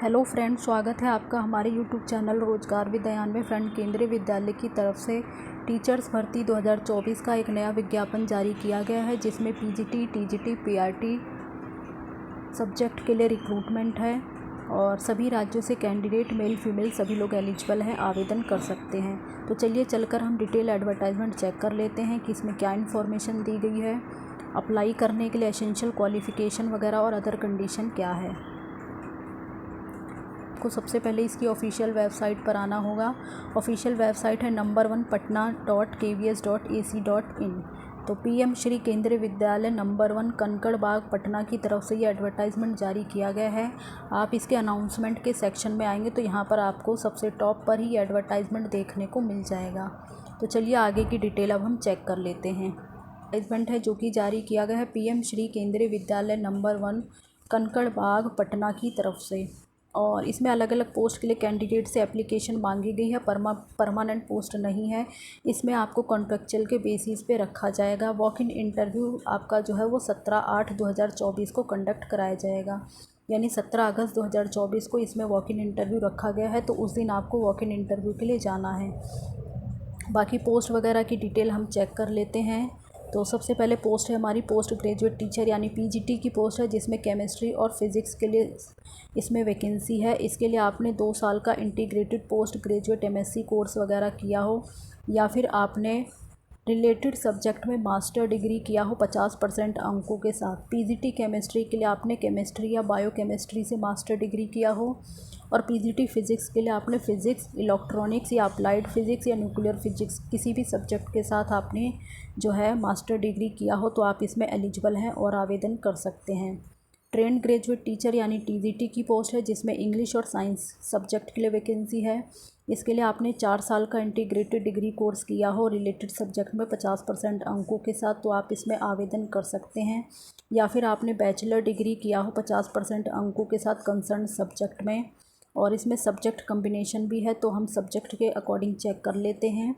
Hello friend, स्वागत है आपका हमारे यूट्यूब चैनल रोजगार विद्यान में। फ्रेंड, केंद्रीय विद्यालय की तरफ से टीचर्स भर्ती 2024 का एक नया विज्ञापन जारी किया गया है, जिसमें पीजीटी, टीजीटी, पीआरटी सब्जेक्ट के लिए रिक्रूटमेंट है और सभी राज्यों से कैंडिडेट मेल फीमेल सभी लोग एलिजिबल हैं, आवेदन कर सकते हैं। तो चलिए चलकर हम डिटेल एडवर्टाइजमेंट चेक कर लेते हैं कि इसमें क्या इन्फॉर्मेशन दी गई है, अप्लाई करने के लिए एसेंशियल क्वालिफ़िकेशन वगैरह और अदर कंडीशन क्या है। को सबसे पहले इसकी ऑफिशियल वेबसाइट पर आना होगा। ऑफिशियल वेबसाइट है नंबर 1 patna.kvs.ac.in। तो पीएम श्री केंद्रीय विद्यालय नंबर 1 कंकड़ बाग पटना की तरफ से ये एडवर्टाइजमेंट जारी किया गया है। आप इसके अनाउंसमेंट के सेक्शन में आएंगे तो यहाँ पर आपको सबसे टॉप पर ही एडवर्टाइजमेंट देखने को मिल जाएगा। तो चलिए आगे की डिटेल अब हम चेक कर लेते हैं। एडवर्टाइजमेंट है जो कि जारी किया गया है पीएम श्री केंद्रीय विद्यालय नंबर 1 कंकड़ बाग पटना की तरफ से, और इसमें अलग अलग पोस्ट के लिए कैंडिडेट से एप्लीकेशन मांगी गई है। परमानेंट पोस्ट नहीं है, इसमें आपको कॉन्ट्रेक्चुअल के बेसिस पे रखा जाएगा। वॉक इन इंटरव्यू आपका जो है वो 17/8/2024 को कंडक्ट कराया जाएगा, यानी 17 अगस्त 2024 को इसमें वॉक इन इंटरव्यू रखा गया है। तो उस दिन आपको वॉक इन इंटरव्यू के लिए जाना है। बाकी पोस्ट वगैरह की डिटेल हम चेक कर लेते हैं। तो सबसे पहले पोस्ट है हमारी पोस्ट ग्रेजुएट टीचर यानी पीजीटी की पोस्ट है, जिसमें केमिस्ट्री और फिज़िक्स के लिए इसमें वैकेंसी है। इसके लिए आपने 2 साल का integrated post graduate MSc course वगैरह किया हो, या फिर आपने रिलेटेड सब्जेक्ट में मास्टर डिग्री किया हो 50% अंकों के साथ। पीजीटी केमिस्ट्री के लिए आपने केमिस्ट्री या बायोकेमिस्ट्री से मास्टर डिग्री किया हो, और पीजीटी फिज़िक्स के लिए आपने फ़िज़िक्स, इलेक्ट्रॉनिक्स या अप्लाइड फ़िज़िक्स या न्यूक्लियर फिज़िक्स किसी भी सब्जेक्ट के साथ आपने जो है मास्टर डिग्री किया हो, तो आप इसमें एलिजिबल हैं और आवेदन कर सकते हैं। ट्रेंड ग्रेजुएट टीचर यानी टीजीटी की पोस्ट है, जिसमें इंग्लिश और साइंस सब्जेक्ट के लिए वैकेंसी है। इसके लिए आपने 4 साल का इंटीग्रेटेड डिग्री कोर्स किया हो रिलेटेड सब्जेक्ट में 50% अंकों के साथ, तो आप इसमें आवेदन कर सकते हैं। या फिर आपने बैचलर डिग्री किया हो 50% अंकों के साथ कंसर्न सब्जेक्ट में, और इसमें सब्जेक्ट कम्बिनेशन भी है, तो हम सब्जेक्ट के अकॉर्डिंग चेक कर लेते हैं।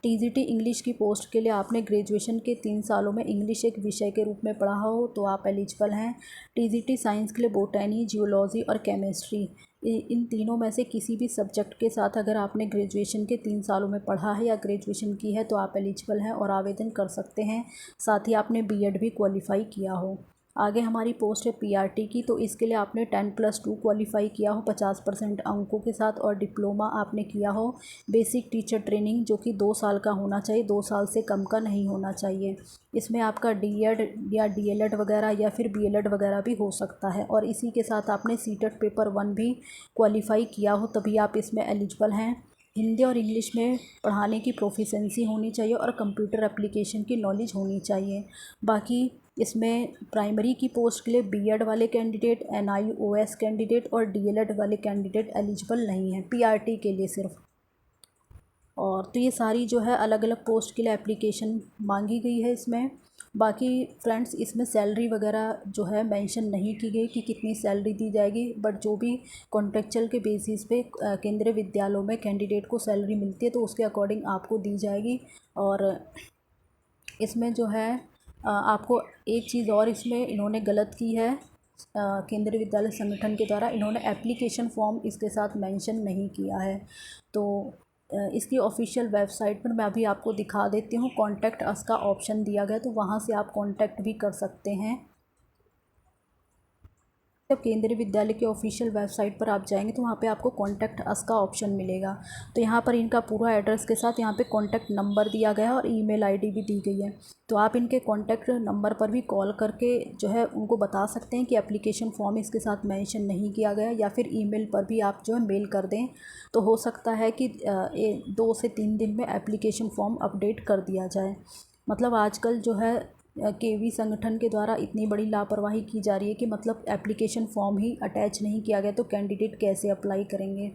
टीजीटी इंग्लिश की पोस्ट के लिए आपने ग्रेजुएशन के 3 सालों में इंग्लिश एक विषय के रूप में पढ़ा हो, तो आप एलिजिबल हैं। टीजीटी साइंस के लिए बोटनी, जियोलॉजी और केमिस्ट्री, इन तीनों में से किसी भी सब्जेक्ट के साथ अगर आपने ग्रेजुएशन के 3 सालों में पढ़ा है या ग्रेजुएशन की है, तो आप एलिजिबल हैं और आवेदन कर सकते हैं। साथ ही आपने बीएड भी क्वालिफाई किया हो। आगे हमारी पोस्ट है पीआरटी की, तो इसके लिए आपने 10+2 क्वालिफाई किया हो 50% अंकों के साथ, और डिप्लोमा आपने किया हो बेसिक टीचर ट्रेनिंग, जो कि 2 साल का होना चाहिए, 2 साल से कम का नहीं होना चाहिए। इसमें आपका डीएड या डीएलएड वगैरह या फिर बीएलएड वगैरह भी हो सकता है, और इसी के साथ आपने सीटेट पेपर 1 भी क्वालिफाई किया हो, तभी आप इसमें एलिजिबल हैं। हिंदी और इंग्लिश में पढ़ाने की प्रोफिशेंसी होनी चाहिए और कंप्यूटर एप्लीकेशन की नॉलेज होनी चाहिए। बाकी इसमें प्राइमरी की पोस्ट के लिए बीएड वाले कैंडिडेट, एनआईओएस कैंडिडेट और डीएलएड वाले कैंडिडेट एलिजिबल नहीं हैं, पीआरटी के लिए सिर्फ। और तो ये सारी जो है अलग अलग पोस्ट के लिए एप्लीकेशन मांगी गई है इसमें। बाकी फ्रेंड्स, इसमें सैलरी वगैरह जो है मेंशन नहीं की गई कि कितनी सैलरी दी जाएगी, बट जो भी कॉन्ट्रेक्चुअल के बेसिस पे केंद्रीय विद्यालयों में कैंडिडेट को सैलरी मिलती है, तो उसके अकॉर्डिंग आपको दी जाएगी। और इसमें जो है आपको एक चीज़ और इसमें इन्होंने गलत की है, केंद्रीय विद्यालय संगठन के द्वारा इन्होंने एप्लीकेशन फॉर्म इसके साथ मेंशन नहीं किया है। तो इसकी ऑफिशियल वेबसाइट पर मैं अभी आपको दिखा देती हूँ, कॉन्टैक्ट अस का ऑप्शन दिया गया, तो वहाँ से आप कॉन्टैक्ट भी कर सकते हैं। जब केंद्रीय विद्यालय के ऑफिशियल वेबसाइट पर आप जाएंगे तो वहाँ पे आपको कॉन्टैक्ट अस का ऑप्शन मिलेगा। तो यहाँ पर इनका पूरा एड्रेस के साथ यहाँ पे कॉन्टैक्ट नंबर दिया गया है और ईमेल आईडी भी दी गई है। तो आप इनके कॉन्टैक्ट नंबर पर भी कॉल करके जो है उनको बता सकते हैं कि एप्लीकेशन फॉर्म इसके साथ मेंशन नहीं किया गया, या फिर ईमेल पर भी आप जो है मेल कर दें, तो हो सकता है कि 2 से 3 दिन में एप्लीकेशन फॉर्म अपडेट कर दिया जाए। मतलब आजकल जो है केवी संगठन के द्वारा इतनी बड़ी लापरवाही की जा रही है कि मतलब एप्लीकेशन फॉर्म ही अटैच नहीं किया गया, तो कैंडिडेट कैसे अप्लाई करेंगे।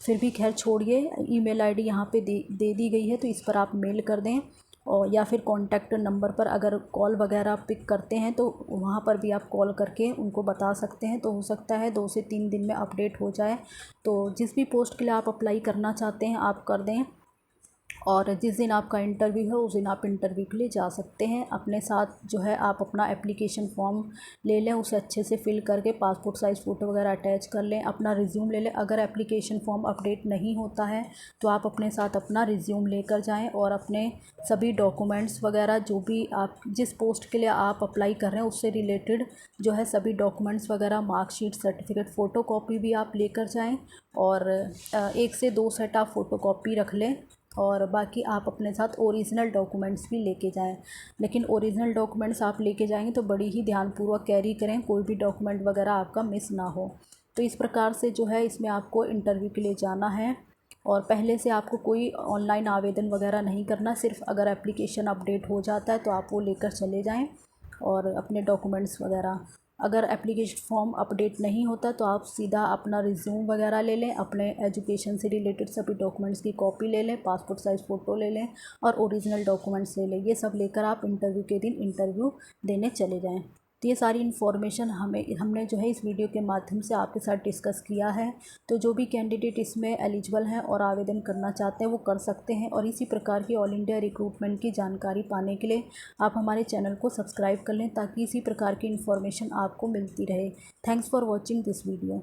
फिर भी खैर छोड़िए, ईमेल आईडी यहाँ पे दे दी गई है, तो इस पर आप मेल कर दें, और या फिर कॉन्टैक्ट नंबर पर अगर कॉल वगैरह पिक करते हैं तो वहाँ पर भी आप कॉल करके उनको बता सकते हैं। तो हो सकता है 2 से 3 दिन में अपडेट हो जाए। तो जिस भी पोस्ट के लिए आप अप्लाई करना चाहते हैं आप कर दें। और जिस दिन आपका इंटरव्यू है उस दिन आप इंटरव्यू के लिए जा सकते हैं। अपने साथ जो है आप अपना एप्लीकेशन फॉर्म ले लें, उसे अच्छे से फिल करके पासपोर्ट साइज़ फ़ोटो वगैरह अटैच कर लें, अपना रिज्यूम ले लें। अगर एप्लीकेशन फॉर्म अपडेट नहीं होता है तो आप अपने साथ अपना रिज्यूम लेकर जाएं और अपने सभी डॉक्यूमेंट्स वगैरह जो भी आप जिस पोस्ट के लिए आप अप्लाई कर रहे हैं उससे रिलेटेड जो है सभी डॉक्यूमेंट्स वगैरह, मार्कशीट, सर्टिफिकेट, फ़ोटोकॉपी भी आप लेकर जाएँ और 1 से 2 सेट आप फ़ोटोकॉपी रख लें और बाकी आप अपने साथ ओरिजिनल डॉक्यूमेंट्स भी लेके जाएं। लेकिन ओरिजिनल डॉक्यूमेंट्स आप लेके जाएंगे तो बड़ी ही ध्यानपूर्वक कैरी करें, कोई भी डॉक्यूमेंट वगैरह आपका मिस ना हो। तो इस प्रकार से जो है इसमें आपको इंटरव्यू के लिए जाना है और पहले से आपको कोई ऑनलाइन आवेदन वगैरह नहीं करना। सिर्फ अगर एप्लीकेशन अपडेट हो जाता है तो आप वो लेकर चले जाएँ और अपने डॉक्यूमेंट्स वगैरह। अगर एप्लीकेशन फॉर्म अपडेट नहीं होता तो आप सीधा अपना रिज्यूम वगैरह ले लें, अपने एजुकेशन से रिलेटेड सभी डॉक्यूमेंट्स की कॉपी ले लें, पासपोर्ट साइज़ फ़ोटो ले लें और ओरिजिनल डॉक्यूमेंट्स ले लें। ये सब लेकर आप इंटरव्यू के दिन इंटरव्यू देने चले जाएं। तो ये सारी इन्फॉर्मेशन हमने जो है इस वीडियो के माध्यम से आपके साथ डिस्कस किया है। तो जो भी कैंडिडेट इसमें एलिजिबल हैं और आवेदन करना चाहते हैं वो कर सकते हैं और इसी प्रकार की ऑल इंडिया रिक्रूटमेंट की जानकारी पाने के लिए आप हमारे चैनल को सब्सक्राइब कर लें ताकि इसी प्रकार की इन्फॉर्मेशन आपको मिलती रहे। Thanks for watching this video.